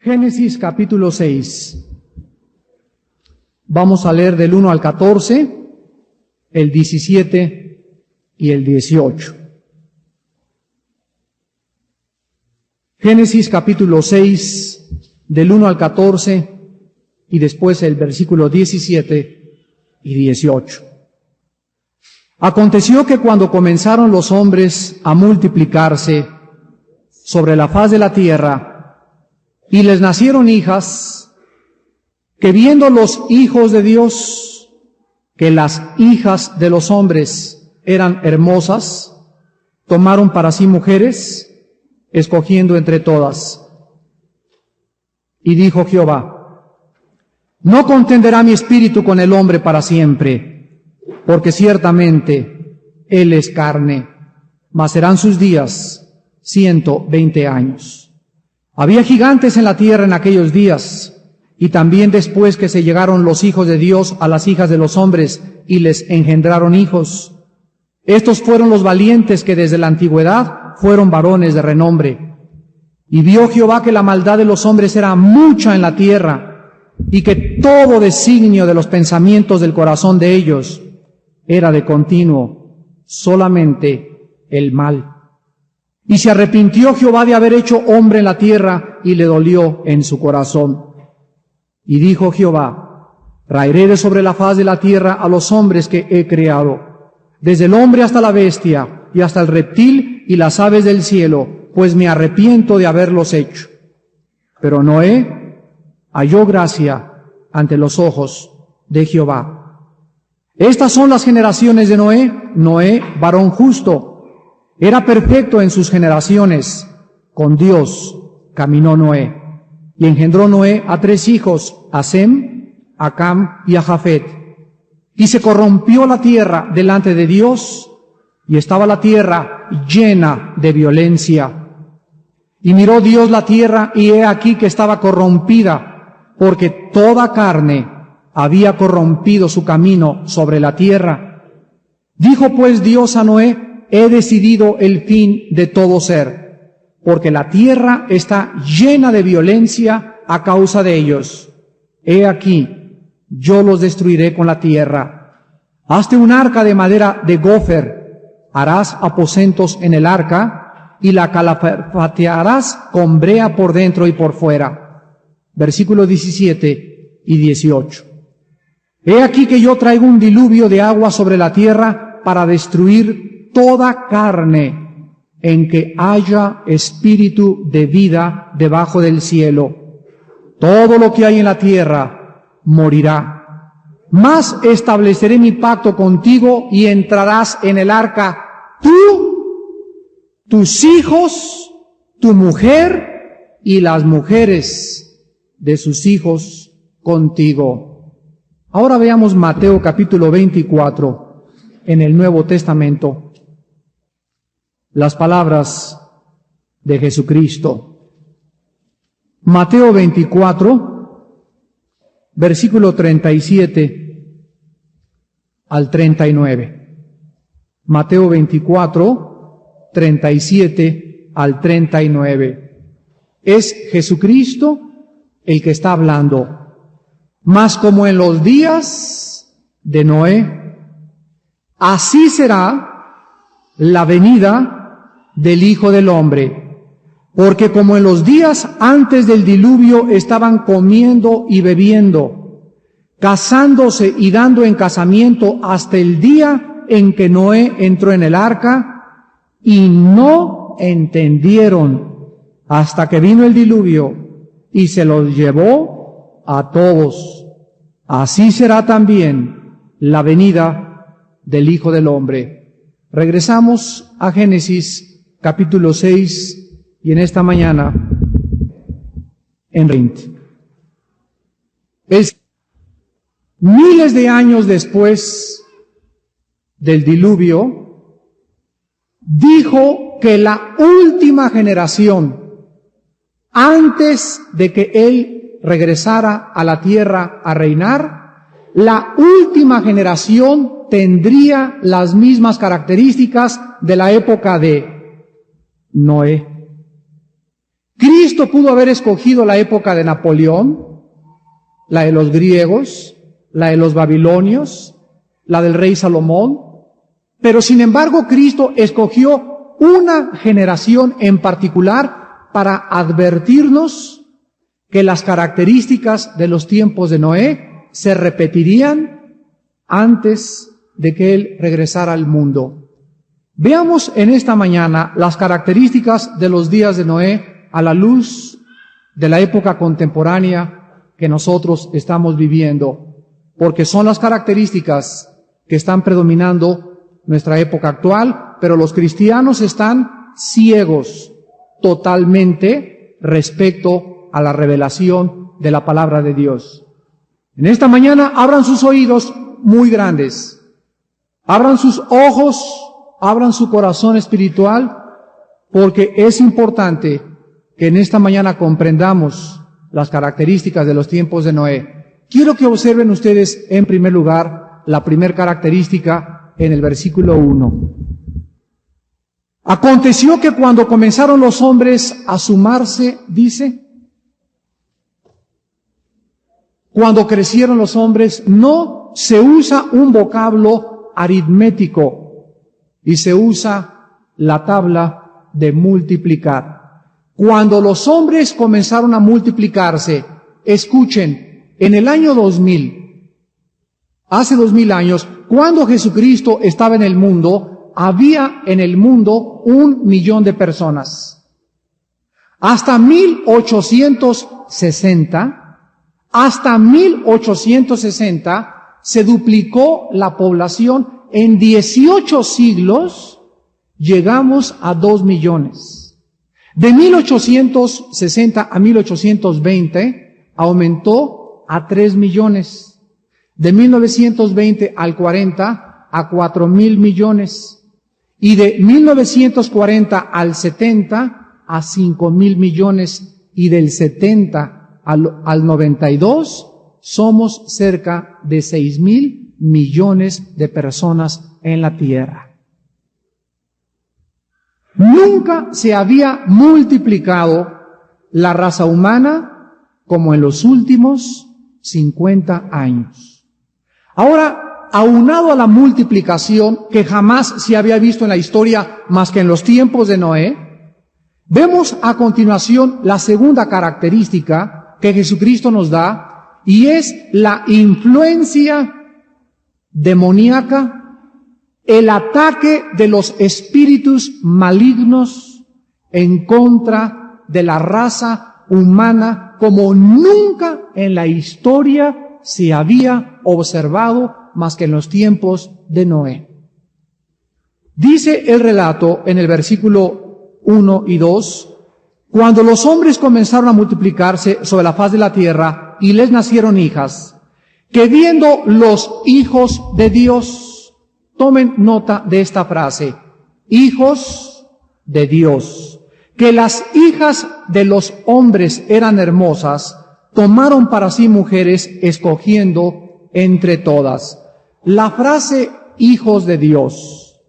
Génesis capítulo 6. Vamos a leer del 1 al 14, el 17 y el 18. Génesis capítulo 6, del 1 al 14, y después el versículo 17 y 18. Aconteció que cuando comenzaron los hombres a multiplicarse sobre la faz de la tierra, y les nacieron hijas, que viendo los hijos de Dios, que las hijas de los hombres eran hermosas, tomaron para sí mujeres, escogiendo entre todas. Y dijo Jehová: no contenderá mi espíritu con el hombre para siempre, porque ciertamente él es carne, mas serán sus días 120 años. Había gigantes en la tierra en aquellos días, y también después que se llegaron los hijos de Dios a las hijas de los hombres y les engendraron hijos. Estos fueron los valientes que desde la antigüedad fueron varones de renombre. Y vio Jehová que la maldad de los hombres era mucha en la tierra, y que todo designio de los pensamientos del corazón de ellos era de continuo solamente el mal. Y se arrepintió Jehová de haber hecho hombre en la tierra, y le dolió en su corazón. Y dijo Jehová: raeré de sobre la faz de la tierra a los hombres que he creado, desde el hombre hasta la bestia, y hasta el reptil y las aves del cielo, pues me arrepiento de haberlos hecho. Pero Noé halló gracia ante los ojos de Jehová. Estas son las generaciones de Noé. Noé, varón justo, era perfecto en sus generaciones. Con Dios caminó Noé. Y engendró Noé a 3 hijos, a Sem, a Cam y a Jafet. Y se corrompió la tierra delante de Dios, y estaba la tierra llena de violencia. Y miró Dios la tierra, y he aquí que estaba corrompida, porque toda carne había corrompido su camino sobre la tierra. Dijo pues Dios a Noé: he decidido el fin de todo ser, porque la tierra está llena de violencia a causa de ellos. He aquí, yo los destruiré con la tierra. Hazte un arca de madera de gofer, harás aposentos en el arca, y la calafatearás con brea por dentro y por fuera. Versículo 17 y 18. He aquí que yo traigo un diluvio de agua sobre la tierra para destruir toda carne en que haya espíritu de vida debajo del cielo. Todo lo que hay en la tierra morirá. Mas estableceré mi pacto contigo, y entrarás en el arca tú, tus hijos, tu mujer y las mujeres de sus hijos contigo. Ahora veamos Mateo capítulo 24 en el Nuevo Testamento. Las palabras de Jesucristo. Mateo 24, versículo 37 al 39. Mateo 24, 37 al 39. Es Jesucristo el que está hablando. Mas como en los días de Noé, así será la venida del Hijo del Hombre. Porque como en los días antes del diluvio estaban comiendo y bebiendo, casándose y dando en casamiento hasta el día en que Noé entró en el arca, y no entendieron hasta que vino el diluvio y se los llevó a todos. Así será también la venida del Hijo del Hombre. Regresamos a Génesis capítulo 6, y en esta mañana en 20. Miles de años después del diluvio, dijo que la última generación, antes de que Él regresara a la tierra a reinar, la última generación tendría las mismas características de la época de Noé. Cristo Cristo pudo haber escogido la época de Napoleón, la de los griegos, la de los babilonios, la del rey Salomón, pero sin embargo Cristo escogió una generación en particular para advertirnos que las características de los tiempos de Noé se repetirían antes de que Él regresara al mundo. Veamos en esta mañana las características de los días de Noé a la luz de la época contemporánea que nosotros estamos viviendo, porque son las características que están predominando nuestra época actual, pero los cristianos están ciegos totalmente respecto a la revelación de la palabra de Dios. En esta mañana abran sus oídos muy grandes, abran sus ojos, abran su corazón espiritual, porque es importante que en esta mañana comprendamos las características de los tiempos de Noé. Quiero que observen ustedes en primer lugar la primera característica en el versículo 1. Aconteció que cuando comenzaron los hombres a sumarse, dice, cuando crecieron los hombres, no se usa un vocablo aritmético y se usa la tabla de multiplicar. Cuando los hombres comenzaron a multiplicarse, escuchen, en el año 2000, hace 2000 años, cuando Jesucristo estaba en el mundo, había en el mundo 1 millón de personas. Hasta 1860, se duplicó la población. En 18 siglos llegamos a 2 millones. De 1860 a 1820 aumentó a 3 millones. De 1920 al 40 a 4,000 millones. Y de 1940 al 70 a 5,000 millones. Y del 70 al 92 somos cerca de 6,000 millones de personas en la tierra. Nunca se había multiplicado la raza humana como en los últimos 50 años. Ahora, aunado a la multiplicación que jamás se había visto en la historia más que en los tiempos de Noé, vemos a continuación la segunda característica que Jesucristo nos da, y es la influencia demoníaca, el ataque de los espíritus malignos en contra de la raza humana como nunca en la historia se había observado más que en los tiempos de Noé. Dice el relato en el versículo 1 y 2, cuando los hombres comenzaron a multiplicarse sobre la faz de la tierra y les nacieron hijas, que viendo los hijos de Dios, tomen nota de esta frase, hijos de Dios, que las hijas de los hombres eran hermosas, tomaron para sí mujeres, escogiendo entre todas. La frase hijos de Dios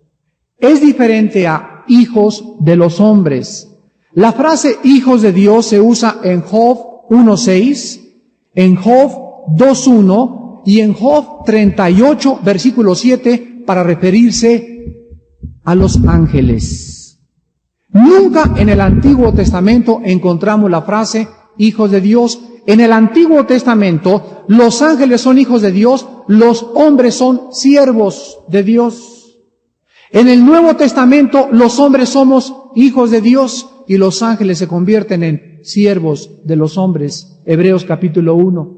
es diferente a hijos de los hombres. La frase hijos de Dios se usa en Job 1:6, en Job 2:1 y en Job 38, versículo 7, para referirse a los ángeles. Nunca en el Antiguo Testamento encontramos la frase hijos de Dios. En el Antiguo Testamento los ángeles son hijos de Dios, los hombres son siervos de Dios. En el Nuevo Testamento los hombres somos hijos de Dios y los ángeles se convierten en siervos de los hombres. Hebreos capítulo 1.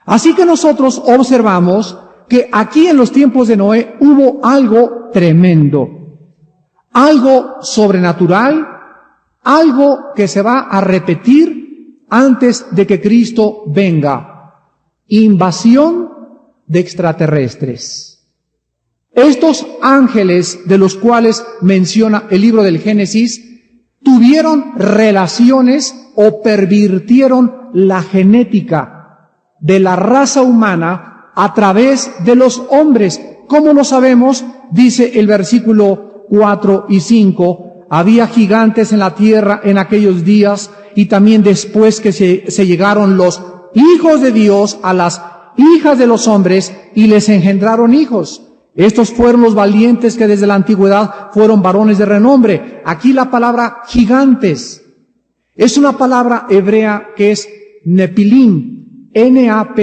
Así que nosotros observamos que aquí en los tiempos de Noé hubo algo tremendo, algo sobrenatural, algo que se va a repetir antes de que Cristo venga. Invasión de extraterrestres. Estos ángeles de los cuales menciona el libro del Génesis tuvieron relaciones o pervirtieron la genética de la raza humana a través de los hombres. ¿Cómo lo sabemos? Dice el versículo 4 y 5, había gigantes en la tierra en aquellos días, y también después que se llegaron los hijos de Dios a las hijas de los hombres y les engendraron hijos. Estos fueron los valientes que desde la antigüedad fueron varones de renombre. Aquí la palabra gigantes es una palabra hebrea que es Nepilim, N-A-P-H-I-L-E-M,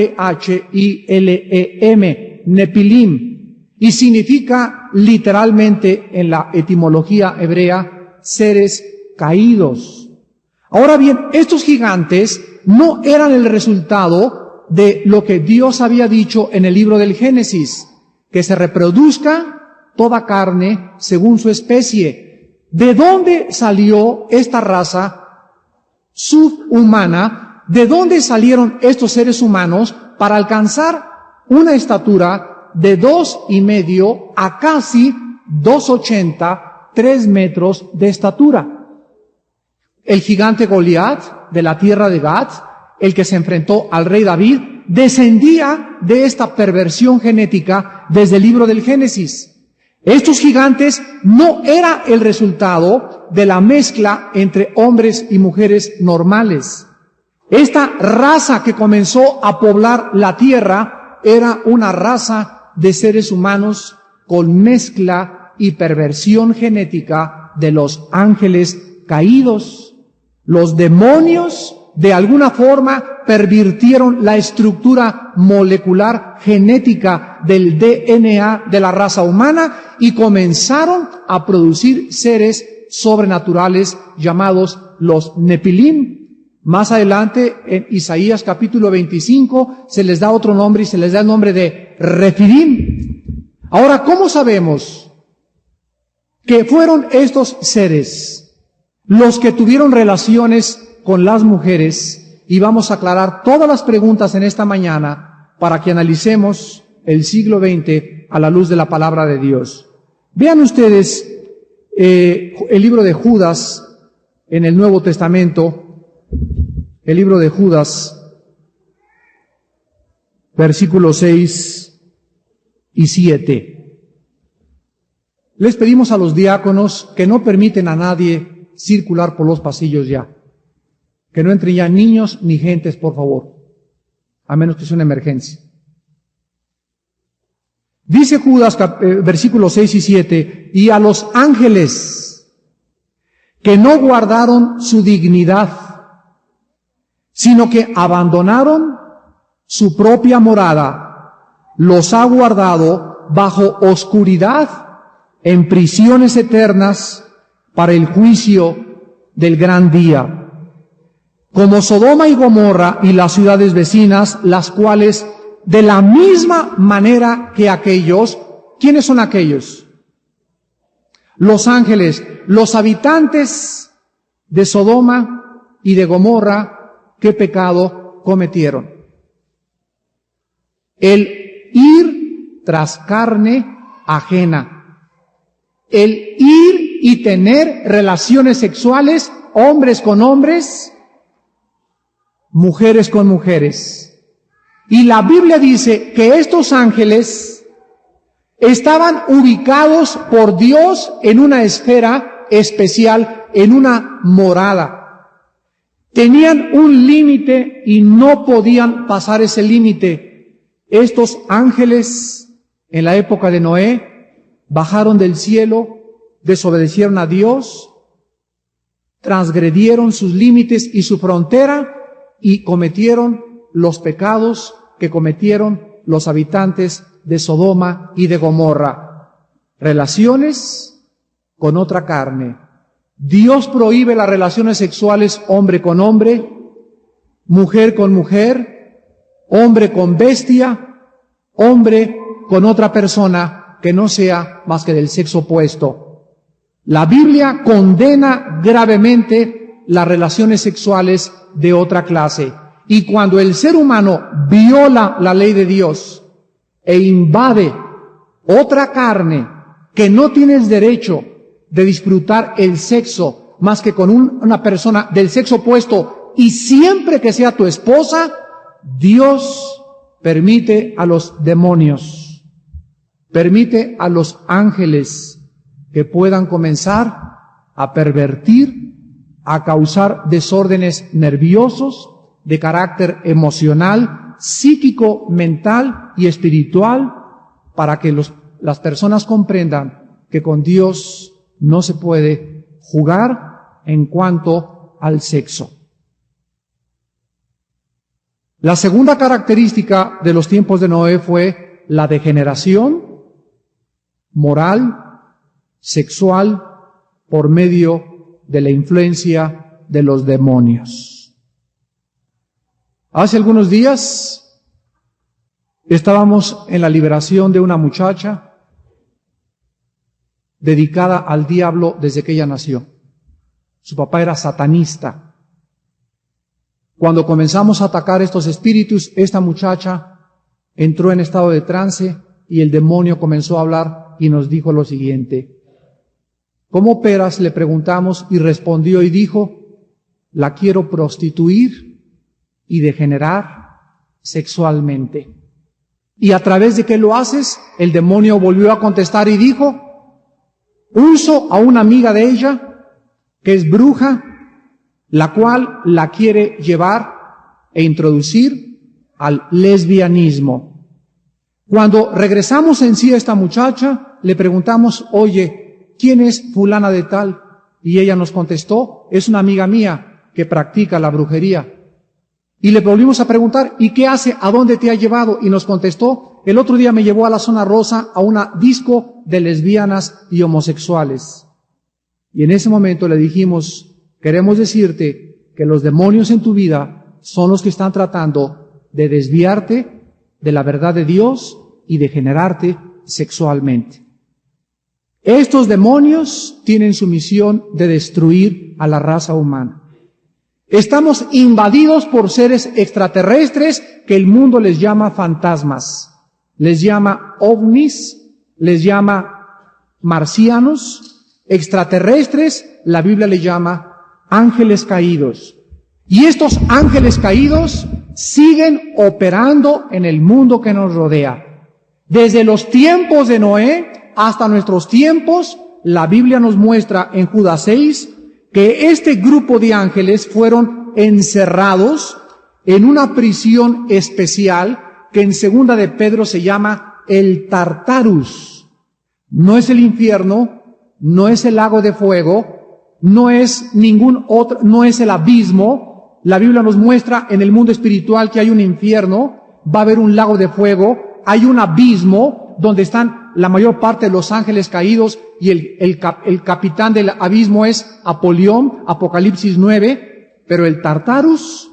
Nepilim, y significa literalmente en la etimología hebrea seres caídos. Ahora bien, estos gigantes no eran el resultado de lo que Dios había dicho en el libro del Génesis, que se reproduzca toda carne según su especie. ¿De dónde salió esta raza subhumana? ¿De dónde salieron estos seres humanos para alcanzar una estatura de 2,5 a casi 2,80, 3 metros de estatura? El gigante Goliat de la tierra de Gad, el que se enfrentó al rey David, descendía de esta perversión genética desde el libro del Génesis. Estos gigantes no era el resultado de la mezcla entre hombres y mujeres normales. Esta raza que comenzó a poblar la tierra era una raza de seres humanos con mezcla y perversión genética de los ángeles caídos. Los demonios de alguna forma pervirtieron la estructura molecular genética del DNA de la raza humana y comenzaron a producir seres sobrenaturales llamados los Nepilim. Más adelante, en Isaías capítulo 25, se les da otro nombre y se les da el nombre de Refidim. Ahora, ¿cómo sabemos que fueron estos seres los que tuvieron relaciones con las mujeres? Y vamos a aclarar todas las preguntas en esta mañana para que analicemos el siglo XX a la luz de la palabra de Dios. Vean ustedes el libro de Judas en el Nuevo Testamento, el libro de Judas, versículos 6 y 7. Les pedimos a los diáconos que no permiten a nadie circular por los pasillos ya. Que no entren ya niños ni gentes, por favor, a menos que sea una emergencia. Dice Judas, versículos 6 y 7, y a los ángeles que no guardaron su dignidad, sino que abandonaron su propia morada, los ha guardado bajo oscuridad en prisiones eternas para el juicio del gran día. Como Sodoma y Gomorra y las ciudades vecinas, las cuales de la misma manera que aquellos, ¿quiénes son aquellos? Los ángeles, los habitantes de Sodoma y de Gomorra, ¿qué pecado cometieron? El ir tras carne ajena, el ir y tener relaciones sexuales, hombres con hombres, mujeres con mujeres. Y la Biblia dice que estos ángeles estaban ubicados por Dios en una esfera especial, en una morada. Tenían un límite y no podían pasar ese límite. Estos ángeles, en la época de Noé, bajaron del cielo, desobedecieron a Dios, transgredieron sus límites y su frontera y cometieron los pecados que cometieron los habitantes de Sodoma y de Gomorra. Relaciones con otra carne. Dios prohíbe las relaciones sexuales hombre con hombre, mujer con mujer, hombre con bestia, hombre con otra persona que no sea más que del sexo opuesto. La Biblia condena gravemente las relaciones sexuales de otra clase. Y cuando el ser humano viola la ley de Dios e invade otra carne que no tienes derecho de disfrutar el sexo más que con una persona del sexo opuesto y siempre que sea tu esposa, Dios permite a los demonios, permite a los ángeles que puedan comenzar a pervertir a causar desórdenes nerviosos de carácter emocional, psíquico, mental y espiritual, para que las personas comprendan que con Dios no se puede jugar en cuanto al sexo. La segunda característica de los tiempos de Noé fue la degeneración moral, sexual, por medio de la influencia de los demonios. Hace algunos días estábamos en la liberación de una muchacha dedicada al diablo desde que ella nació. Su papá era satanista. Cuando comenzamos a atacar estos espíritus, esta muchacha entró en estado de trance y el demonio comenzó a hablar y nos dijo lo siguiente: ¿cómo operas?, le preguntamos, y respondió y dijo: la quiero prostituir y degenerar sexualmente. ¿Y a través de qué lo haces? El demonio volvió a contestar y dijo: uso a una amiga de ella, que es bruja, la cual la quiere llevar e introducir al lesbianismo. Cuando regresamos en sí a esta muchacha, le preguntamos: oye, ¿quién es fulana de tal? Y ella nos contestó: es una amiga mía que practica la brujería. Y le volvimos a preguntar: ¿y qué hace? ¿A dónde te ha llevado? Y nos contestó: el otro día me llevó a la zona rosa, a una disco de lesbianas y homosexuales. Y en ese momento le dijimos: queremos decirte que los demonios en tu vida son los que están tratando de desviarte de la verdad de Dios y de generarte sexualmente. Estos demonios tienen su misión de destruir a la raza humana. Estamos invadidos por seres extraterrestres que el mundo les llama fantasmas, les llama ovnis, les llama marcianos, extraterrestres, la Biblia le llama ángeles caídos. Y estos ángeles caídos siguen operando en el mundo que nos rodea. Desde los tiempos de Noé hasta nuestros tiempos, la Biblia nos muestra en Judas 6 que este grupo de ángeles fueron encerrados en una prisión especial que en segunda de Pedro se llama el Tartarus. No es el infierno, no es el lago de fuego, no es ningún otro, no es el abismo. La Biblia nos muestra en el mundo espiritual que hay un infierno, va a haber un lago de fuego, hay un abismo donde están la mayor parte de los ángeles caídos, y el capitán del abismo es Apolión, Apocalipsis 9, pero el Tartarus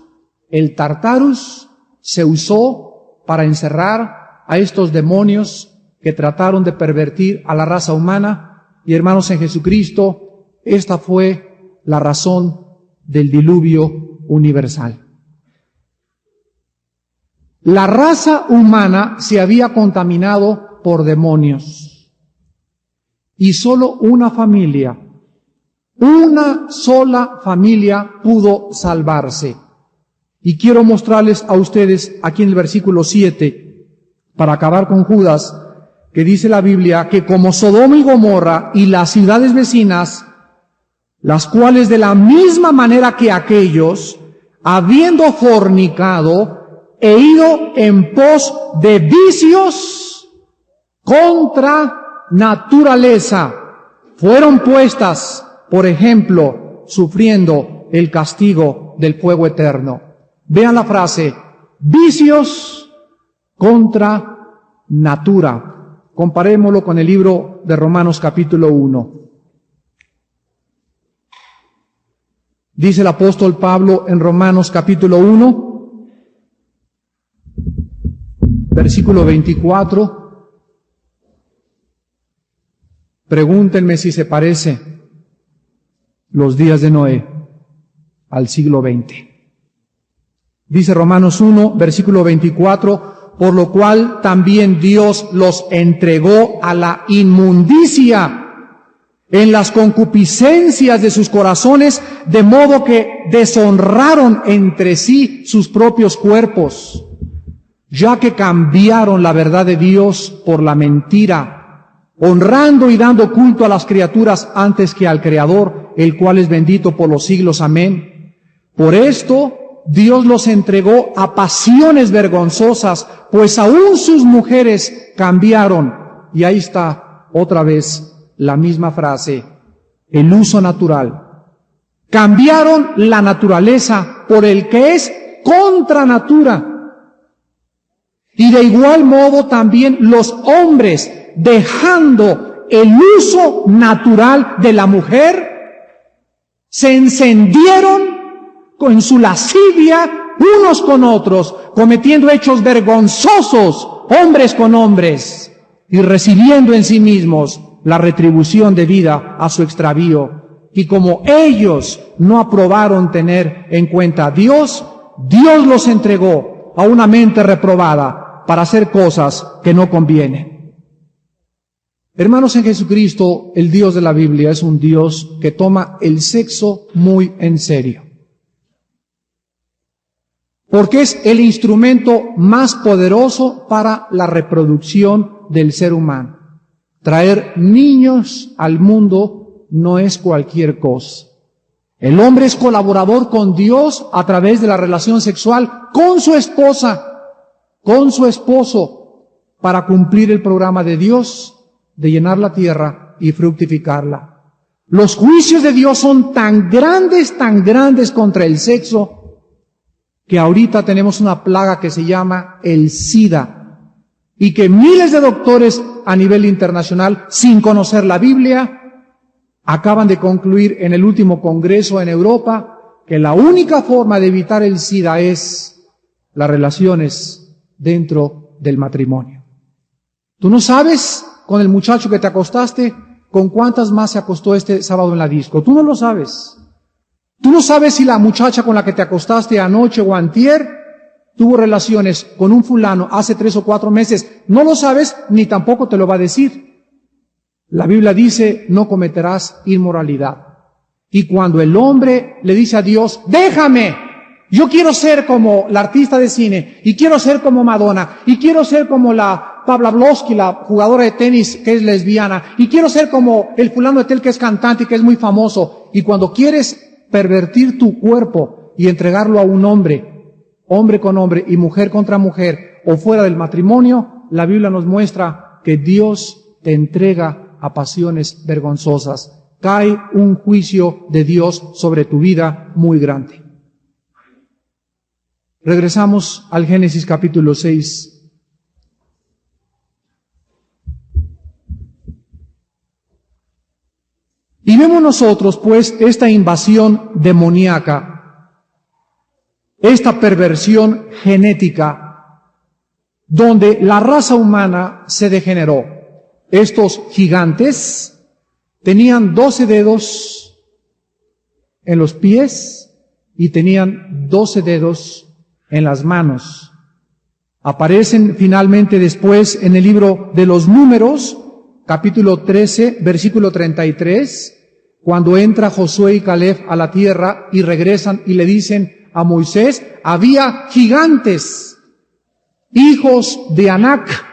se usó para encerrar a estos demonios que trataron de pervertir a la raza humana. Y hermanos en Jesucristo, esta fue la razón del diluvio universal. La raza humana se había contaminado por demonios. Y solo una sola familia pudo salvarse. Y quiero mostrarles a ustedes aquí en el versículo 7, para acabar con Judas, que dice la Biblia que como Sodoma y Gomorra y las ciudades vecinas, las cuales de la misma manera que aquellos, habiendo fornicado e ido en pos de vicios contra naturaleza, fueron puestas, por ejemplo, sufriendo el castigo del fuego eterno. Vean la frase: vicios contra natura. Comparémoslo con el libro de Romanos capítulo 1. Dice el apóstol Pablo en Romanos capítulo 1, versículo 24. Pregúntenme si se parece los días de Noé al siglo XX. Dice Romanos 1, versículo 24, por lo cual también Dios los entregó a la inmundicia en las concupiscencias de sus corazones, de modo que deshonraron entre sí sus propios cuerpos, ya que cambiaron la verdad de Dios por la mentira, honrando y dando culto a las criaturas antes que al Creador, el cual es bendito por los siglos. Amén. Por esto Dios los entregó a pasiones vergonzosas, pues aún sus mujeres cambiaron. Y ahí está otra vez la misma frase, el uso natural. Cambiaron la naturaleza por el que es contra natura. Y de igual modo también los hombres, dejando el uso natural de la mujer, se encendieron en su lascivia unos con otros, cometiendo hechos vergonzosos, hombres con hombres, y recibiendo en sí mismos la retribución debida a su extravío. Y como ellos no aprobaron tener en cuenta a Dios, Dios los entregó a una mente reprobada para hacer cosas que no convienen. Hermanos en Jesucristo, el Dios de la Biblia es un Dios que toma el sexo muy en serio, porque es el instrumento más poderoso para la reproducción del ser humano. Traer niños al mundo no es cualquier cosa. El hombre es colaborador con Dios a través de la relación sexual con su esposa, con su esposo, para cumplir el programa de Dios de llenar la tierra y fructificarla. Los juicios de Dios son tan grandes contra el sexo, que ahorita tenemos una plaga que se llama el SIDA, y que miles de doctores a nivel internacional, sin conocer la Biblia, acaban de concluir en el último congreso en Europa que la única forma de evitar el SIDA es las relaciones dentro del matrimonio. Tú no sabes con el muchacho que te acostaste con cuántas más se acostó este sábado en la disco. Tú no lo sabes. Tú no sabes si la muchacha con la que te acostaste anoche o antier tuvo relaciones con un fulano hace 3 o 4 meses. No lo sabes ni tampoco te lo va a decir. La Biblia dice, no cometerás inmoralidad. Y cuando el hombre le dice a Dios, déjame, yo quiero ser como la artista de cine, y quiero ser como Madonna, y quiero ser como la Pavlovsky, la jugadora de tenis que es lesbiana, y quiero ser como el fulano de tel que es cantante y que es muy famoso. Y cuando quieres pervertir tu cuerpo y entregarlo a un hombre, hombre con hombre y mujer contra mujer, o fuera del matrimonio, la Biblia nos muestra que Dios te entrega a pasiones vergonzosas. Cae un juicio de Dios sobre tu vida muy grande. Regresamos al Génesis capítulo 6. Y vemos nosotros, pues, esta invasión demoníaca, esta perversión genética, donde la raza humana se degeneró. Estos gigantes tenían 12 dedos en los pies y tenían 12 dedos en las manos. Aparecen finalmente después en el libro de los Números, capítulo 13, versículo 33, cuando entra Josué y Caleb a la tierra y regresan y le dicen a Moisés, había gigantes, hijos de Anac,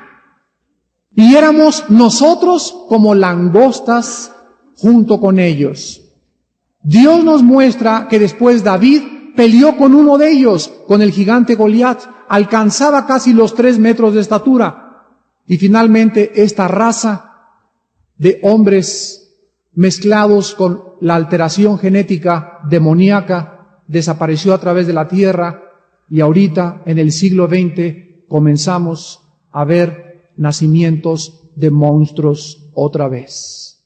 y éramos nosotros como langostas junto con ellos. Dios nos muestra que después David peleó con uno de ellos, con el gigante Goliat, alcanzaba casi los 3 metros de estatura, y finalmente esta raza de hombres mezclados con la alteración genética demoníaca desapareció a través de la tierra, y ahorita en el siglo XX comenzamos a ver nacimientos de monstruos otra vez.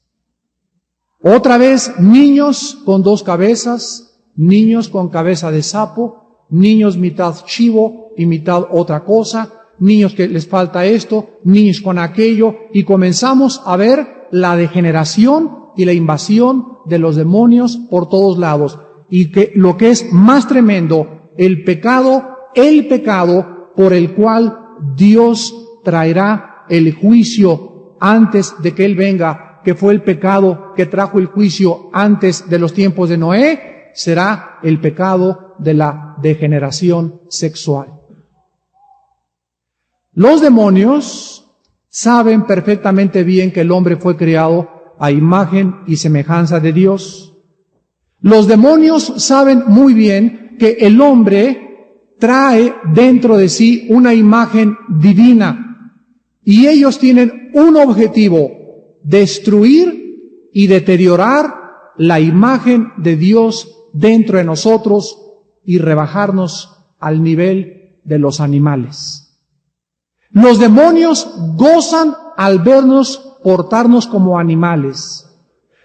Otra vez niños con 2 cabezas, niños con cabeza de sapo, niños mitad chivo y mitad otra cosa, niños que les falta esto, niños con aquello, y comenzamos a ver la degeneración y la invasión de los demonios por todos lados. Y que lo que es más tremendo, el pecado por el cual Dios traerá el juicio antes de que Él venga, que fue el pecado que trajo el juicio antes de los tiempos de Noé, será el pecado de la degeneración sexual. Los demonios saben perfectamente bien que el hombre fue creado a imagen y semejanza de Dios. Los demonios saben muy bien que el hombre trae dentro de sí una imagen divina y ellos tienen un objetivo: destruir y deteriorar la imagen de Dios dentro de nosotros y rebajarnos al nivel de los animales. Los demonios gozan al vernos portarnos como animales.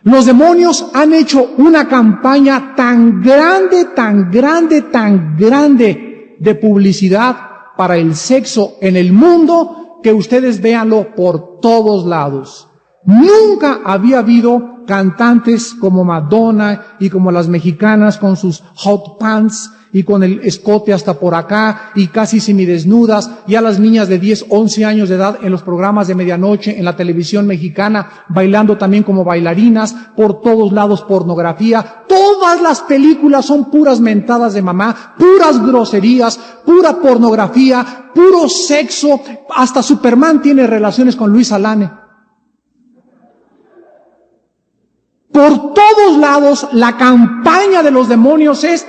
Los demonios han hecho una campaña tan grande de publicidad para el sexo en el mundo que ustedes véanlo por todos lados. Nunca había habido cantantes como Madonna y como las mexicanas con sus hot pants y con el escote hasta por acá y casi semidesnudas, y a las niñas de 10, 11 años de edad en los programas de medianoche en la televisión mexicana, bailando también como bailarinas, por todos lados pornografía. Todas las películas son puras mentadas de mamá, puras groserías, pura pornografía, puro sexo. Hasta Superman tiene relaciones con Luis Alane. Por todos lados la campaña de los demonios es: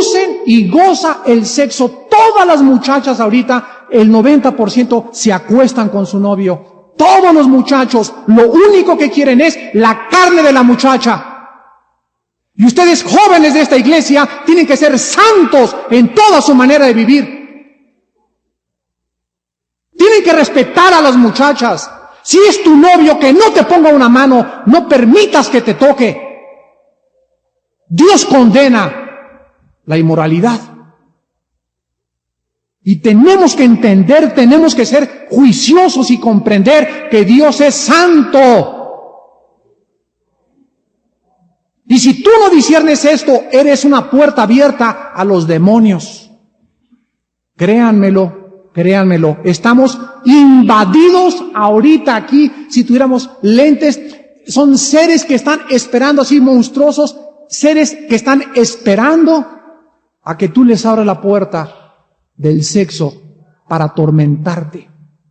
usen y goza el sexo. Todas las muchachas ahorita, el 90% se acuestan con su novio. Todos los muchachos, lo único que quieren es la carne de la muchacha. Y ustedes, jóvenes de esta iglesia, tienen que ser santos en toda su manera de vivir. Tienen que respetar a las muchachas. Si es tu novio, que no te ponga una mano, no permitas que te toque. Dios condena la inmoralidad. Y tenemos que entender, tenemos que ser juiciosos y comprender que Dios es santo. Y si tú no disciernes esto, eres una puerta abierta a los demonios. Créanmelo, créanmelo. Estamos invadidos ahorita aquí. Si tuviéramos lentes, son seres que están esperando, así monstruosos, seres que están esperando a que tú les abras la puerta del sexo para atormentarte,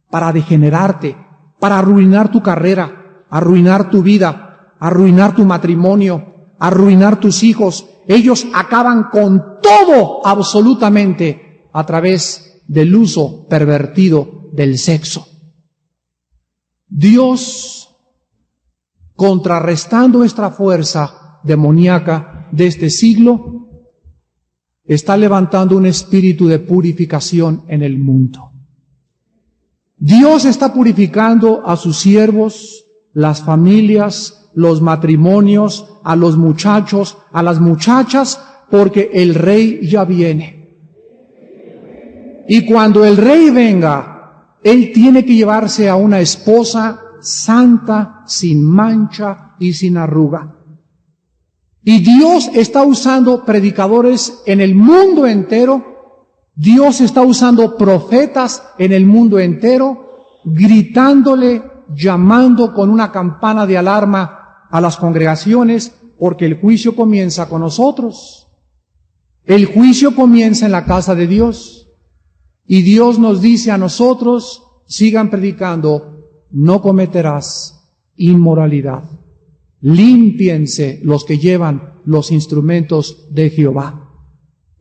para degenerarte, para arruinar tu carrera, arruinar tu vida, arruinar tu matrimonio, arruinar tus hijos. Ellos acaban con todo absolutamente a través del uso pervertido del sexo. Dios, contrarrestando esta fuerza demoníaca de este siglo, está levantando un espíritu de purificación en el mundo. Dios está purificando a sus siervos, las familias, los matrimonios, a los muchachos, a las muchachas, porque el Rey ya viene. Y cuando el Rey venga, Él tiene que llevarse a una esposa santa, sin mancha y sin arruga. Y Dios está usando predicadores en el mundo entero. Dios está usando profetas en el mundo entero, gritándole, llamando con una campana de alarma a las congregaciones, porque el juicio comienza con nosotros. El juicio comienza en la casa de Dios. Y Dios nos dice a nosotros: sigan predicando, no cometerás inmoralidad. Límpiense los que llevan los instrumentos de Jehová,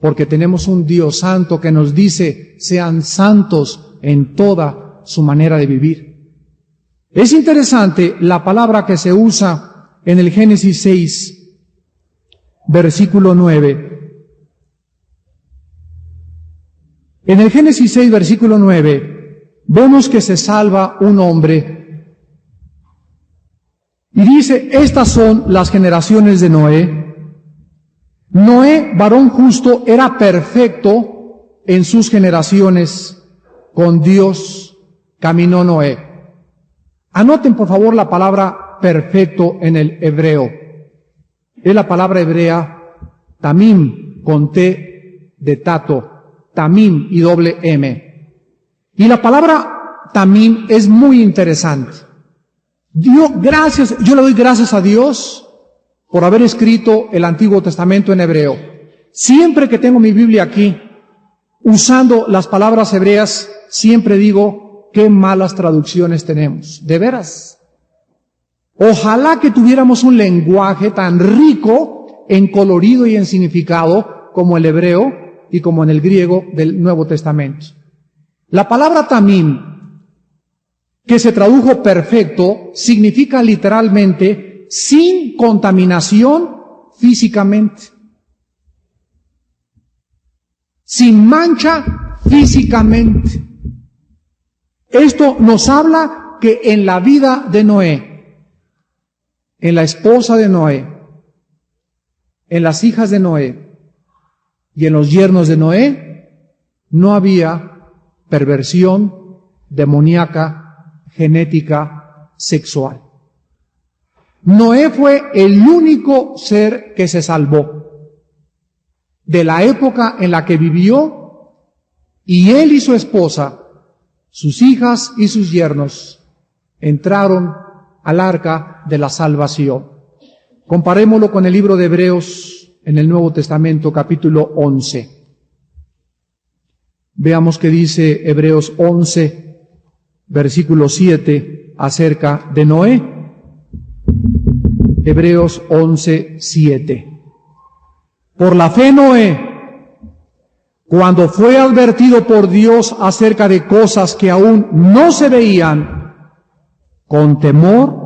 porque tenemos un Dios santo que nos dice: sean santos en toda su manera de vivir. Es interesante la palabra que se usa en el Génesis 6, versículo 9. En el Génesis 6, versículo 9, vemos que se salva un hombre. Y dice: estas son las generaciones de Noé. Noé, varón justo, era perfecto en sus generaciones. Con Dios caminó Noé. Anoten por favor la palabra perfecto en el hebreo. Es la palabra hebrea tamim, con T de tato, tamim y doble M. Y la palabra tamim es muy interesante. Yo le doy gracias a Dios por haber escrito el Antiguo Testamento en hebreo. Siempre que tengo mi Biblia aquí, usando las palabras hebreas, siempre digo qué malas traducciones tenemos. De veras. Ojalá que tuviéramos un lenguaje tan rico en colorido y en significado como el hebreo y como en el griego del Nuevo Testamento. La palabra tamim, que se tradujo perfecto, significa literalmente sin contaminación físicamente, sin mancha físicamente. Esto nos habla que en la vida de Noé, en la esposa de Noé, en las hijas de Noé y en los yernos de Noé, no había perversión demoníaca, genética, sexual. Noé fue el único ser que se salvó de la época en la que vivió, y él y su esposa, sus hijas y sus yernos, entraron al arca de la salvación. Comparémoslo con el libro de Hebreos en el Nuevo Testamento, capítulo 11. Veamos qué dice Hebreos 11, versículo 7, acerca de Noé. Hebreos 11, 7. Por la fe Noé, cuando fue advertido por Dios acerca de cosas que aún no se veían, con temor,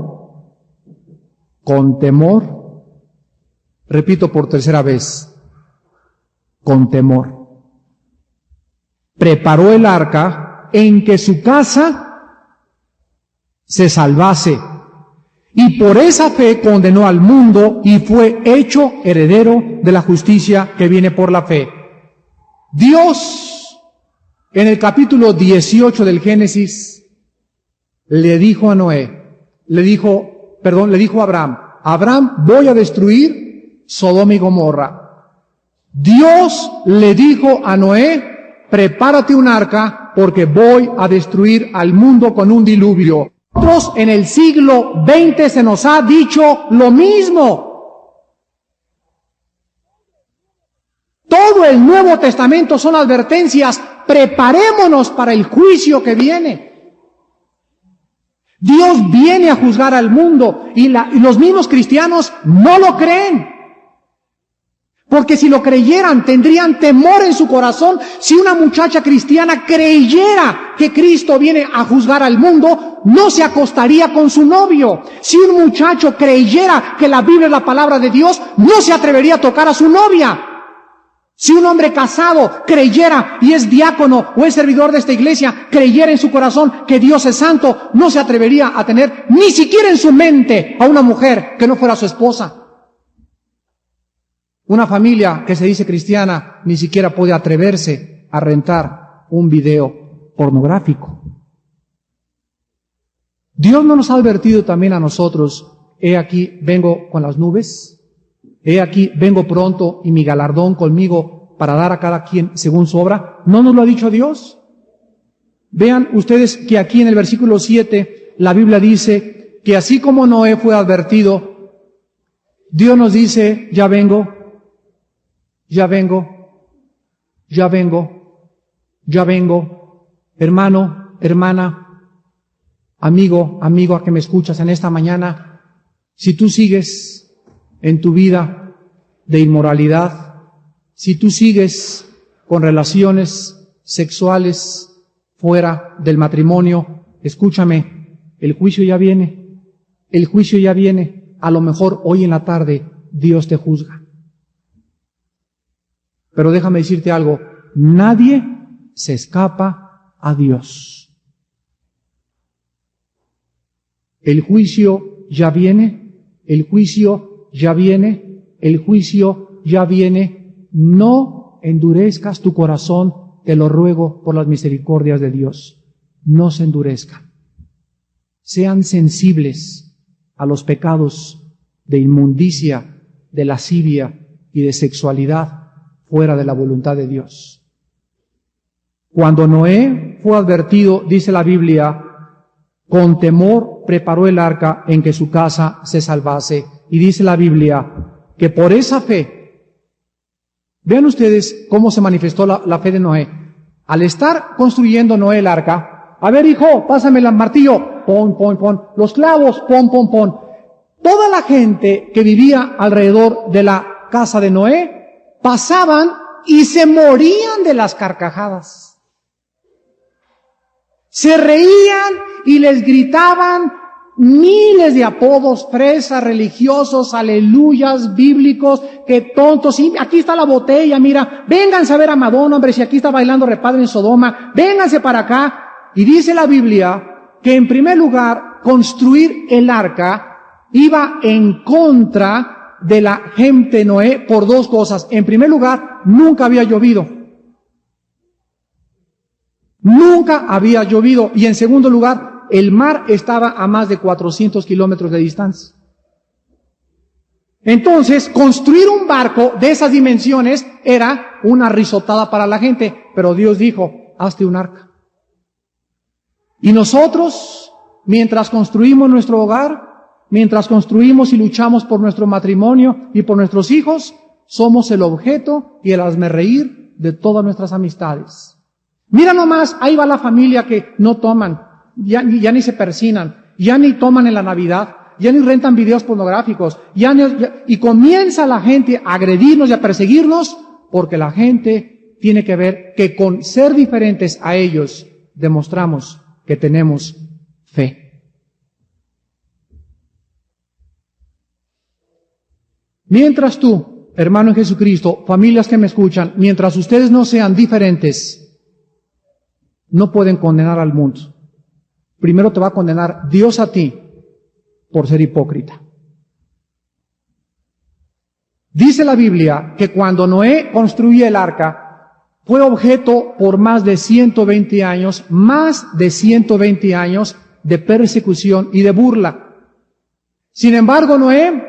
repito por tercera vez, con temor, preparó el arca en que su casa se salvase, y por esa fe condenó al mundo y fue hecho heredero de la justicia que viene por la fe. Dios, en el capítulo 18 del Génesis, le dijo a Noé, le dijo a Abraham, Abraham, voy a destruir Sodoma y Gomorra. Dios le dijo a Noé, prepárate un arca porque voy a destruir al mundo con un diluvio. Nosotros en el siglo XX se nos ha dicho lo mismo. Todo el Nuevo Testamento son advertencias. Preparémonos para el juicio que viene. Dios viene a juzgar al mundo y los mismos cristianos no lo creen. Porque si lo creyeran, tendrían temor en su corazón. Si una muchacha cristiana creyera que Cristo viene a juzgar al mundo, no se acostaría con su novio. Si un muchacho creyera que la Biblia es la palabra de Dios, no se atrevería a tocar a su novia. Si un hombre casado creyera y es diácono o es servidor de esta iglesia, creyera en su corazón que Dios es santo, no se atrevería a tener ni siquiera en su mente a una mujer que no fuera su esposa. Una familia que se dice cristiana ni siquiera puede atreverse a rentar un video pornográfico. Dios no nos ha advertido también a nosotros, he aquí vengo con las nubes, he aquí vengo pronto y mi galardón conmigo para dar a cada quien según su obra. ¿No nos lo ha dicho Dios? Vean ustedes que aquí en el versículo 7 la Biblia dice que así como Noé fue advertido, Dios nos dice, ya vengo. Hermano, hermana, amigo a que me escuchas en esta mañana, si tú sigues en tu vida de inmoralidad, si tú sigues con relaciones sexuales fuera del matrimonio, escúchame, el juicio ya viene, a lo mejor hoy en la tarde Dios te juzga. Pero déjame decirte algo, nadie se escapa a Dios. El juicio ya viene, no endurezcas tu corazón, te lo ruego por las misericordias de Dios. No se endurezcan. Sean sensibles a los pecados de inmundicia, de lascivia y de sexualidad fuera de la voluntad de Dios. Cuando Noé fue advertido, dice la Biblia, con temor preparó el arca en que su casa se salvase. Y dice la Biblia que por esa fe, vean ustedes cómo se manifestó la fe de Noé. Al estar construyendo Noé el arca, A ver, hijo, pásame el martillo. Pon, pon, pon. Los clavos, pon, pon, pon. Toda la gente que vivía alrededor de la casa de Noé pasaban y se morían de las carcajadas. Se reían y les gritaban miles de apodos, fresas, religiosos, aleluyas, bíblicos, que tontos, sí, aquí está la botella, mira, vénganse a ver a Madonna, hombre, si aquí está bailando repadre en Sodoma, vénganse para acá. Y dice la Biblia que en primer lugar, construir el arca iba en contra de la gente de Noé por dos cosas. En primer lugar, nunca había llovido. Nunca había llovido. Y en segundo lugar, el mar estaba a más de 400 kilómetros de distancia. Entonces, construir un barco de esas dimensiones era una risotada para la gente. Pero Dios dijo, hazte un arca. Y nosotros, mientras construimos nuestro hogar, mientras construimos y luchamos por nuestro matrimonio y por nuestros hijos, somos el objeto y el hazmerreír de todas nuestras amistades. Mira nomás, ahí va la familia que no toman, ya ni se persinan, ya ni toman en la Navidad, ya ni rentan videos pornográficos, y comienza la gente a agredirnos y a perseguirnos, porque la gente tiene que ver que con ser diferentes a ellos demostramos que tenemos fe. Mientras tú, hermano en Jesucristo, familias que me escuchan, mientras ustedes no sean diferentes, no pueden condenar al mundo. Primero te va a condenar Dios a ti por ser hipócrita. Dice la Biblia que cuando Noé construye el arca, fue objeto por más de 120 años de persecución y de burla. Sin embargo, Noé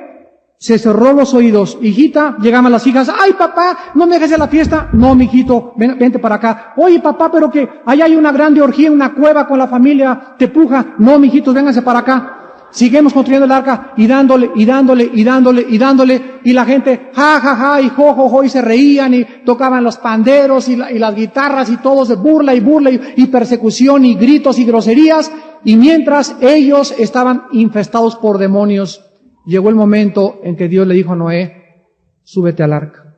se cerró los oídos. Hijita, llegaban las hijas, ay papá, no me dejes de la fiesta. No, mijito, vente para acá. Oye papá, pero que allá hay una grande orgía en una cueva con la familia Tepuja. No, mijitos, vénganse para acá. Seguimos construyendo el arca y dándole, y la gente, ja, ja, ja, y jo, jo, jo, y se reían y tocaban los panderos y las guitarras y todos de burla y persecución y gritos y groserías. Y mientras ellos estaban infestados por demonios, llegó el momento en que Dios le dijo a Noé, súbete al arca.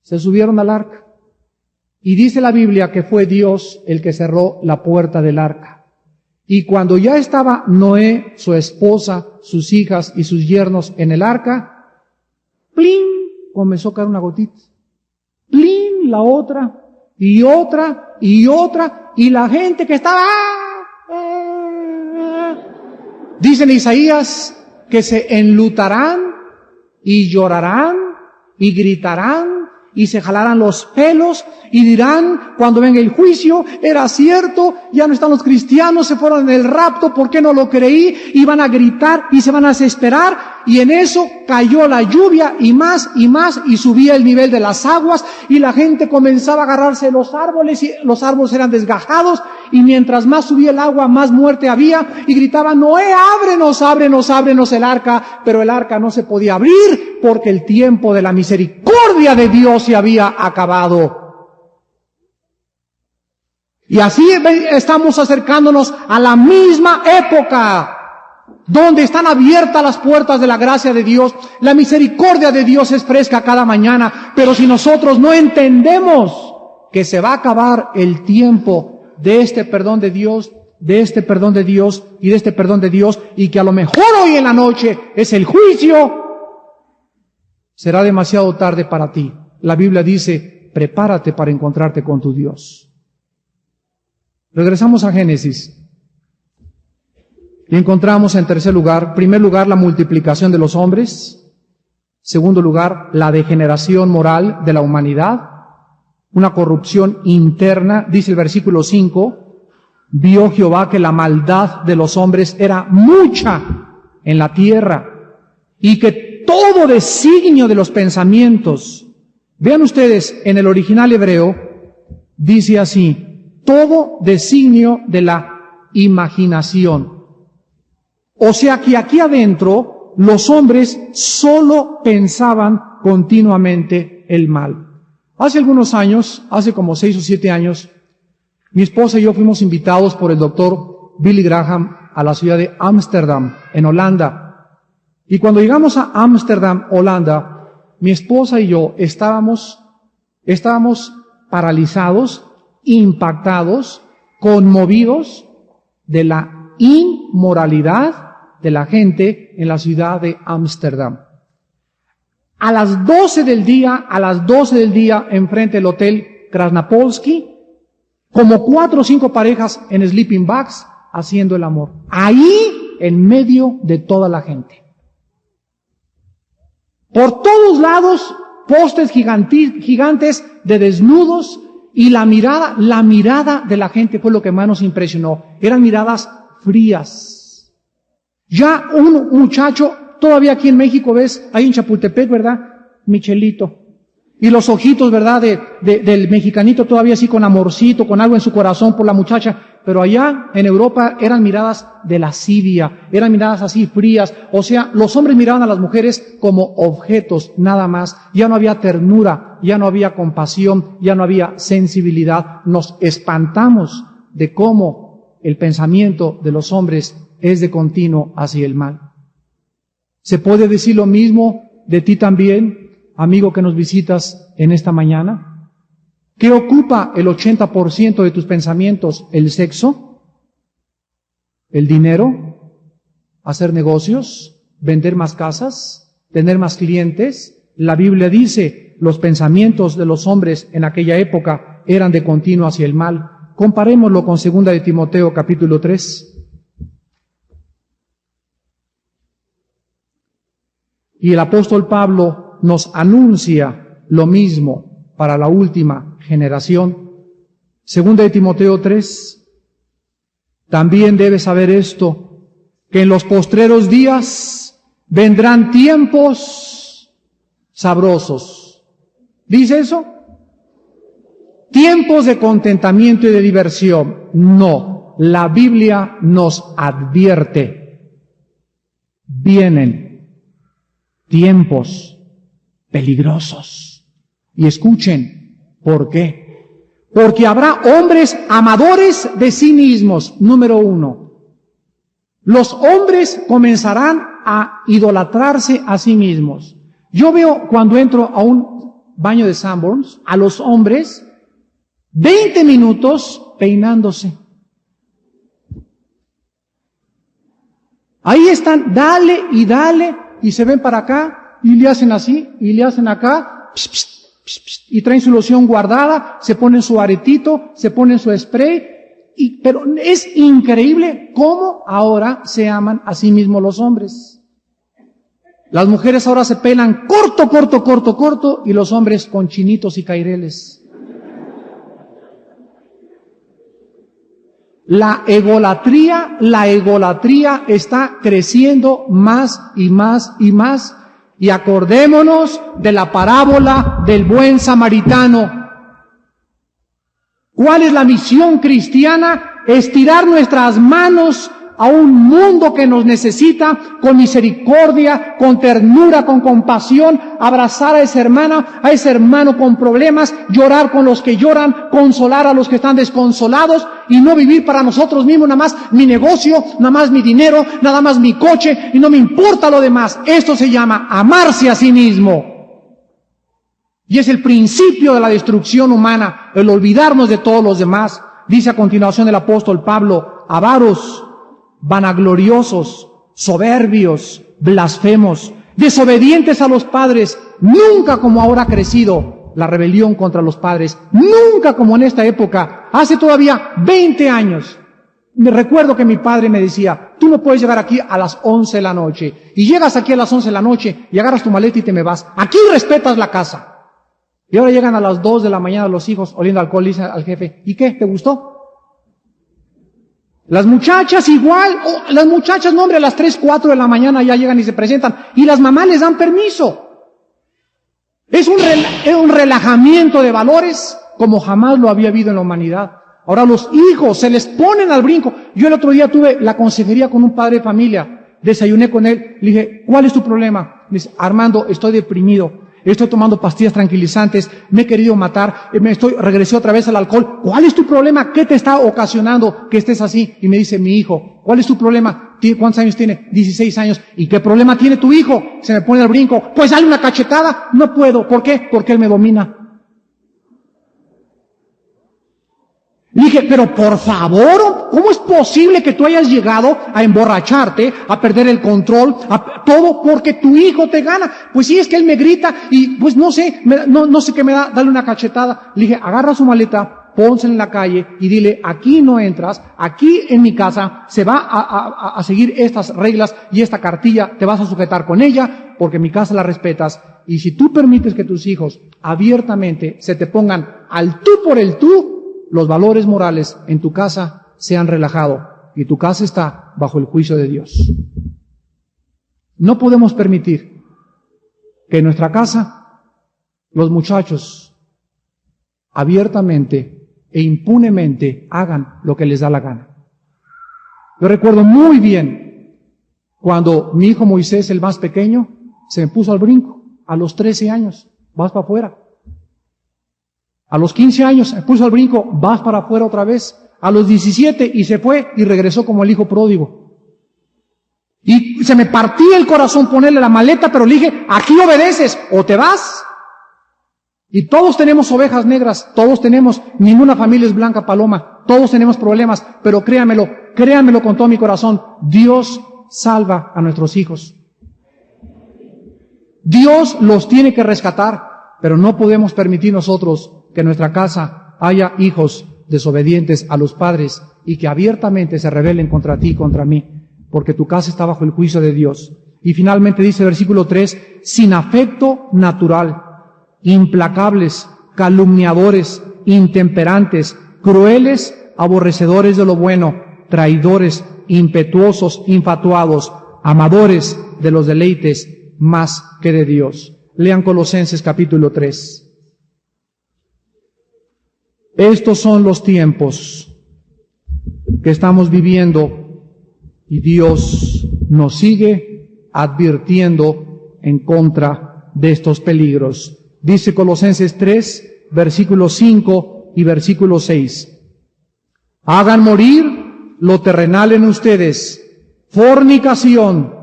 Se subieron al arca. Y dice la Biblia que fue Dios el que cerró la puerta del arca. Y cuando ya estaba Noé, su esposa, sus hijas y sus yernos en el arca, ¡plin! Comenzó a caer una gotita. ¡Plin! La otra, y otra, y otra, y la gente que estaba, Dice en Isaías que se enlutarán, y llorarán, y gritarán, y se jalarán los pelos y dirán cuando venga el juicio, era cierto, ya no están los cristianos, se fueron en el rapto, ¿por qué no lo creí? Y van a gritar y se van a desesperar, y en eso cayó la lluvia y más y subía el nivel de las aguas y la gente comenzaba a agarrarse de los árboles y los árboles eran desgajados y mientras más subía el agua más muerte había y gritaban, Noé, ábrenos el arca, pero el arca no se podía abrir porque el tiempo de la misericordia de Dios se había acabado. Y así estamos acercándonos a la misma época donde están abiertas las puertas de la gracia de Dios. La misericordia de Dios es fresca cada mañana, pero si nosotros no entendemos que se va a acabar el tiempo de este perdón de Dios, de este perdón de Dios y de este perdón de Dios, y que a lo mejor hoy en la noche es el juicio, será demasiado tarde para ti. La Biblia dice, prepárate para encontrarte con tu Dios. Regresamos a Génesis. Y encontramos en primer lugar, la multiplicación de los hombres. Segundo lugar, la degeneración moral de la humanidad. Una corrupción interna. Dice el versículo 5, vio Jehová que la maldad de los hombres era mucha en la tierra y que todo designio de los pensamientos. Vean ustedes, en el original hebreo, dice así, todo designio de la imaginación. O sea que aquí adentro los hombres solo pensaban continuamente el mal. Hace algunos años, hace como 6 o 7 años, Mi esposa y yo fuimos invitados por el doctor Billy Graham a la ciudad de Ámsterdam, en Holanda. Y cuando llegamos a Ámsterdam, Holanda, mi esposa y yo estábamos paralizados, impactados, conmovidos de la inmoralidad de la gente en la ciudad de Ámsterdam. A las 12 del día, enfrente del hotel Krasnapolski, como 4 o 5 parejas en sleeping bags haciendo el amor. Ahí, en medio de toda la gente. Por todos lados, postes gigantes de desnudos, y la mirada de la gente fue lo que más nos impresionó. Eran miradas frías. Ya un muchacho, todavía aquí en México ves, ahí en Chapultepec, ¿verdad? Michelito. Y los ojitos, ¿verdad? Del mexicanito todavía así con amorcito, con algo en su corazón por la muchacha. Pero allá en Europa eran miradas de lascivia, eran miradas así frías. O sea, los hombres miraban a las mujeres como objetos, nada más. Ya no había ternura, ya no había compasión, ya no había sensibilidad. Nos espantamos de cómo el pensamiento de los hombres es de continuo hacia el mal. ¿Se puede decir lo mismo de ti también, amigo que nos visitas en esta mañana? ¿Qué ocupa el 80% de tus pensamientos? ¿El sexo? ¿El dinero? ¿Hacer negocios? ¿Vender más casas? ¿Tener más clientes? La Biblia dice, los pensamientos de los hombres en aquella época eran de continuo hacia el mal. Comparémoslo con 2 de Timoteo capítulo 3. Y el apóstol Pablo nos anuncia lo mismo para la última generación. 2 de Timoteo 3. También debes saber esto, que en los postreros días vendrán tiempos sabrosos. ¿Dice eso? Tiempos de contentamiento y de diversión. No, la Biblia nos advierte. Vienen tiempos peligrosos. Y escuchen, ¿por qué? Porque habrá hombres amadores de sí mismos. Número 1. Los hombres comenzarán a idolatrarse a sí mismos. Yo veo cuando entro a un baño de Sanborns, a los hombres, 20 minutos peinándose. Ahí están, dale, y se ven para acá, y le hacen así, y le hacen acá, y traen su loción guardada, se ponen su aretito, se ponen su spray, pero es increíble cómo ahora se aman a sí mismos los hombres. Las mujeres ahora se pelan corto, y los hombres con chinitos y caireles. La egolatría está creciendo más y más y más. Y acordémonos de la parábola del buen samaritano. ¿Cuál es la misión cristiana? Estirar nuestras manos a un mundo que nos necesita con misericordia, con ternura, con compasión, abrazar a esa hermano con problemas, llorar con los que lloran, consolar a los que están desconsolados y no vivir para nosotros mismos, nada más mi negocio, nada más mi dinero, nada más mi coche y no me importa lo demás. Esto se llama amarse a sí mismo. Y es el principio de la destrucción humana, el olvidarnos de todos los demás. Dice a continuación el apóstol Pablo, avaros, vanagloriosos, soberbios, blasfemos, desobedientes a los padres, nunca como ahora ha crecido la rebelión contra los padres, nunca como en esta época, hace todavía 20 años. Me recuerdo que mi padre me decía, tú no puedes llegar aquí a las 11 de la noche, y llegas aquí a las 11 de la noche, y agarras tu maleta y te me vas, aquí respetas la casa. Y ahora llegan a las 2 de la mañana los hijos oliendo alcohol y dicen al jefe, ¿y qué? ¿Te gustó? Las muchachas igual, las muchachas, no hombre, a las 3, 4 de la mañana ya llegan y se presentan, y las mamás les dan permiso. Es un relajamiento de valores como jamás lo había habido en la humanidad. Ahora los hijos se les ponen al brinco. Yo el otro día tuve la consejería con un padre de familia, desayuné con él, le dije, ¿cuál es tu problema? Me dice, Armando, estoy deprimido. estoy tomando pastillas tranquilizantes, me he querido matar, regresé otra vez al alcohol. ¿Cuál es tu problema? ¿Qué te está ocasionando que estés así? Y me dice mi hijo, ¿cuál es tu problema? ¿Cuántos años tiene? 16 años. ¿Y qué problema tiene tu hijo? Se me pone al brinco. Pues dale una cachetada. No puedo. ¿Por qué? Porque él me domina. Le dije, pero por favor, ¿cómo es posible que tú hayas llegado a emborracharte, a perder el control, a todo porque tu hijo te gana? Pues sí, es que él me grita y pues no sé qué me da, dale una cachetada. Le dije, agarra su maleta, ponse en la calle y dile, aquí no entras, aquí en mi casa se va a seguir estas reglas y esta cartilla, te vas a sujetar con ella porque en mi casa la respetas. Y si tú permites que tus hijos abiertamente se te pongan al tú por el tú, los valores morales en tu casa se han relajado y tu casa está bajo el juicio de Dios. No podemos permitir que en nuestra casa los muchachos abiertamente e impunemente hagan lo que les da la gana. Yo recuerdo muy bien cuando mi hijo Moisés, el más pequeño, se me puso al brinco a los 13 años, vas para afuera. A los 15 años se puso al brinco, vas para afuera otra vez. A los 17 y se fue y regresó como el hijo pródigo. Y se me partía el corazón ponerle la maleta, pero le dije, aquí obedeces o te vas. Y todos tenemos ovejas negras, todos tenemos, ninguna familia es blanca paloma, todos tenemos problemas, pero créanmelo con todo mi corazón, Dios salva a nuestros hijos. Dios los tiene que rescatar, pero no podemos permitir nosotros que en nuestra casa haya hijos desobedientes a los padres y que abiertamente se rebelen contra ti y contra mí, porque tu casa está bajo el juicio de Dios. Y finalmente dice el versículo 3, sin afecto natural, implacables, calumniadores, intemperantes, crueles, aborrecedores de lo bueno, traidores, impetuosos, infatuados, amadores de los deleites más que de Dios. Lean Colosenses capítulo 3. Estos son los tiempos que estamos viviendo y Dios nos sigue advirtiendo en contra de estos peligros. Dice Colosenses 3, versículo 5 y versículo 6. Hagan morir lo terrenal en ustedes, fornicación,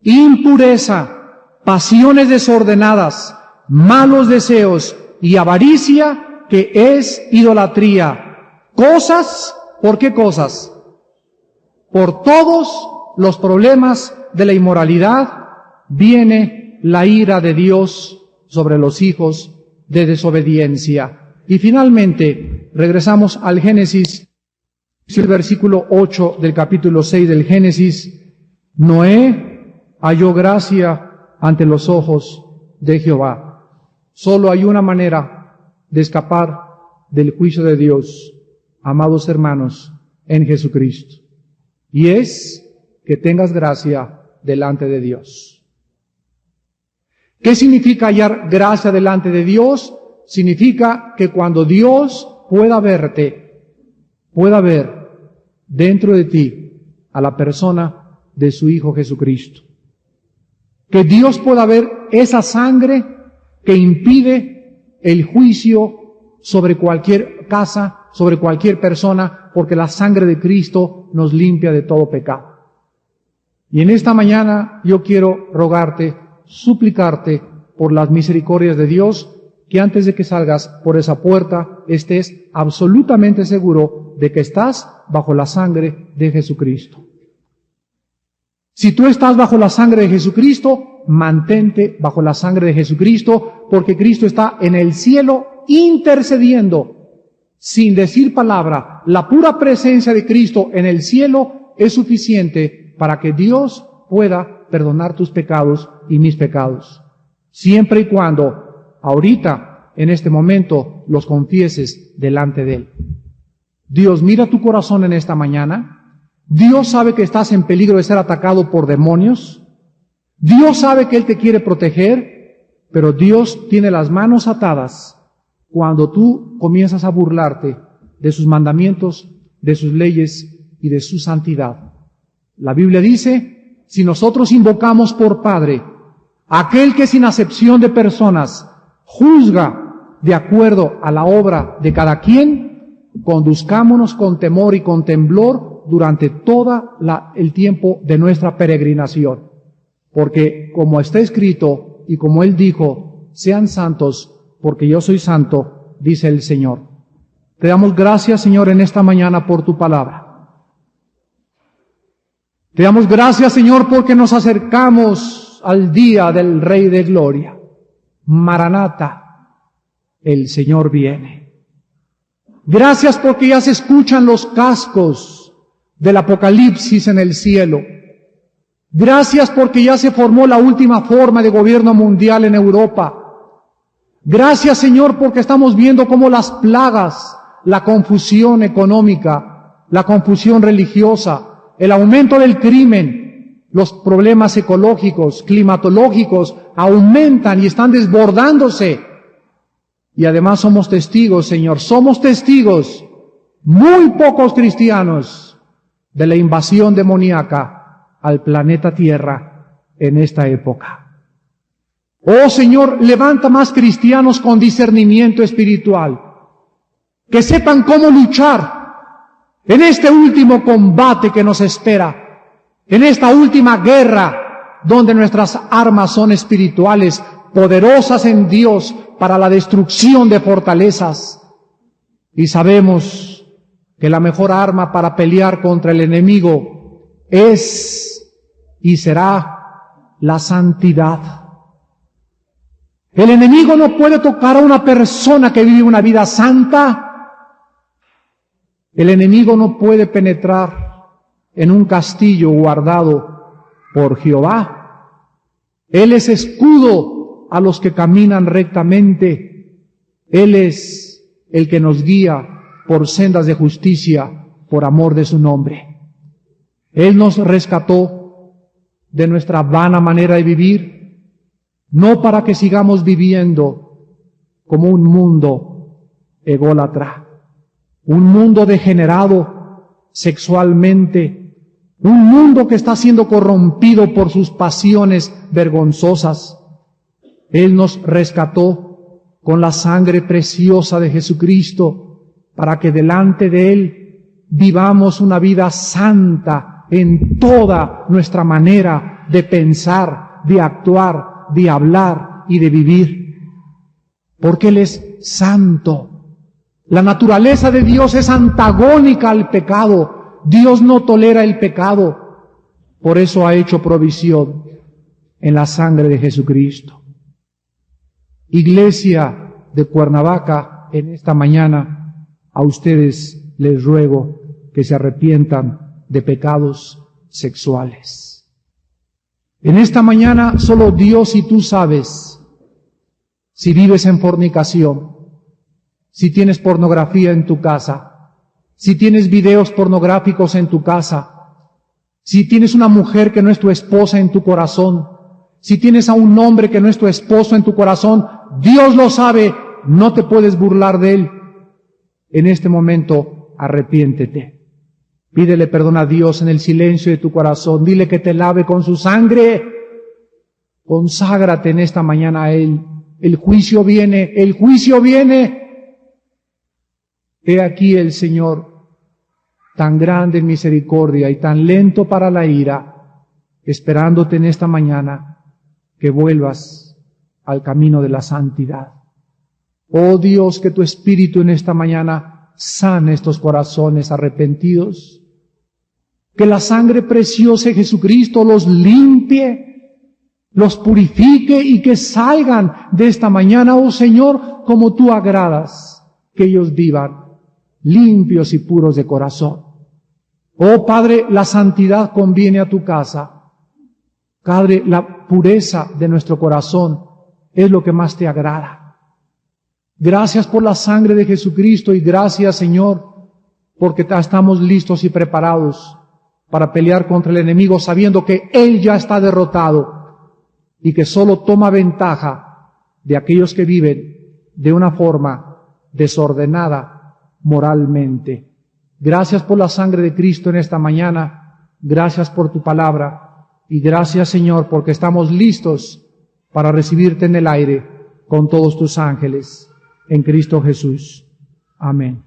impureza, pasiones desordenadas, malos deseos y avaricia, que es idolatría. Cosas, ¿por qué cosas? Por todos los problemas de la inmoralidad viene la ira de Dios sobre los hijos de desobediencia. Y finalmente, regresamos al Génesis, el versículo 8 del capítulo 6 del Génesis. Noé halló gracia ante los ojos de Jehová. Solo hay una manera de escapar del juicio de Dios, amados hermanos, en Jesucristo. Y es que tengas gracia delante de Dios. ¿Qué significa hallar gracia delante de Dios? Significa que cuando Dios pueda verte, pueda ver dentro de ti a la persona de su Hijo Jesucristo. Que Dios pueda ver esa sangre que impide el juicio sobre cualquier casa, sobre cualquier persona, porque la sangre de Cristo nos limpia de todo pecado. Y en esta mañana yo quiero rogarte, suplicarte por las misericordias de Dios, que antes de que salgas por esa puerta estés absolutamente seguro de que estás bajo la sangre de Jesucristo. Si tú estás bajo la sangre de Jesucristo, mantente bajo la sangre de Jesucristo, porque Cristo está en el cielo intercediendo, sin decir palabra. La pura presencia de Cristo en el cielo es suficiente para que Dios pueda perdonar tus pecados y mis pecados, siempre y cuando ahorita, en este momento, los confieses delante de Él. Dios mira tu corazón en esta mañana. Dios sabe que estás en peligro de ser atacado por demonios. Dios sabe que Él te quiere proteger, pero Dios tiene las manos atadas cuando tú comienzas a burlarte de sus mandamientos, de sus leyes y de su santidad. La Biblia dice, si nosotros invocamos por Padre aquel que sin acepción de personas juzga de acuerdo a la obra de cada quien, conduzcámonos con temor y con temblor durante todo el tiempo de nuestra peregrinación. Porque como está escrito y como Él dijo, sean santos porque yo soy santo, dice el Señor. Te damos gracias, Señor, en esta mañana por tu palabra. Te damos gracias, Señor, porque nos acercamos al día del Rey de Gloria. Maranata, el Señor viene. Gracias porque ya se escuchan los cascos del Apocalipsis en el cielo. Gracias porque ya se formó la última forma de gobierno mundial en Europa. Gracias, Señor, porque estamos viendo cómo las plagas, la confusión económica, la confusión religiosa, el aumento del crimen, los problemas ecológicos, climatológicos aumentan y están desbordándose. Y además somos testigos, Señor, somos testigos, muy pocos cristianos, de la invasión demoníaca al planeta Tierra en esta época. Oh Señor, levanta más cristianos con discernimiento espiritual, que sepan cómo luchar en este último combate que nos espera, en esta última guerra donde nuestras armas son espirituales, poderosas en Dios para la destrucción de fortalezas. Y sabemos que la mejor arma para pelear contra el enemigo es y será la santidad. El enemigo no puede tocar a una persona que vive una vida santa. El enemigo no puede penetrar en un castillo guardado por Jehová. Él es escudo a los que caminan rectamente. Él es el que nos guía por sendas de justicia, por amor de su nombre. Él nos rescató de nuestra vana manera de vivir, no para que sigamos viviendo como un mundo ególatra, un mundo degenerado sexualmente, un mundo que está siendo corrompido por sus pasiones vergonzosas. Él nos rescató con la sangre preciosa de Jesucristo para que delante de Él vivamos una vida santa en toda nuestra manera de pensar, de actuar, de hablar y de vivir. Porque Él es santo. La naturaleza de Dios es antagónica al pecado. Dios no tolera el pecado. Por eso ha hecho provisión en la sangre de Jesucristo. Iglesia de Cuernavaca, en esta mañana a ustedes les ruego que se arrepientan de pecados sexuales. En esta mañana solo Dios y tú sabes si vives en fornicación, si tienes pornografía en tu casa, si tienes videos pornográficos en tu casa, si tienes una mujer que no es tu esposa en tu corazón, si tienes a un hombre que no es tu esposo en tu corazón, Dios lo sabe, no te puedes burlar de él. En este momento, arrepiéntete. Pídele perdón a Dios en el silencio de tu corazón. Dile que te lave con su sangre. Conságrate en esta mañana a Él. El juicio viene, el juicio viene. He aquí el Señor, tan grande en misericordia y tan lento para la ira, esperándote en esta mañana que vuelvas al camino de la santidad. Oh Dios, que tu Espíritu en esta mañana sane estos corazones arrepentidos. Que la sangre preciosa de Jesucristo los limpie, los purifique y que salgan de esta mañana, oh Señor, como tú agradas, que ellos vivan limpios y puros de corazón. Oh Padre, la santidad conviene a tu casa. Padre, la pureza de nuestro corazón es lo que más te agrada. Gracias por la sangre de Jesucristo y gracias, Señor, porque estamos listos y preparados para pelear contra el enemigo, sabiendo que Él ya está derrotado y que solo toma ventaja de aquellos que viven de una forma desordenada moralmente. Gracias por la sangre de Cristo en esta mañana, gracias por tu palabra y gracias, Señor, porque estamos listos para recibirte en el aire con todos tus ángeles. En Cristo Jesús. Amén.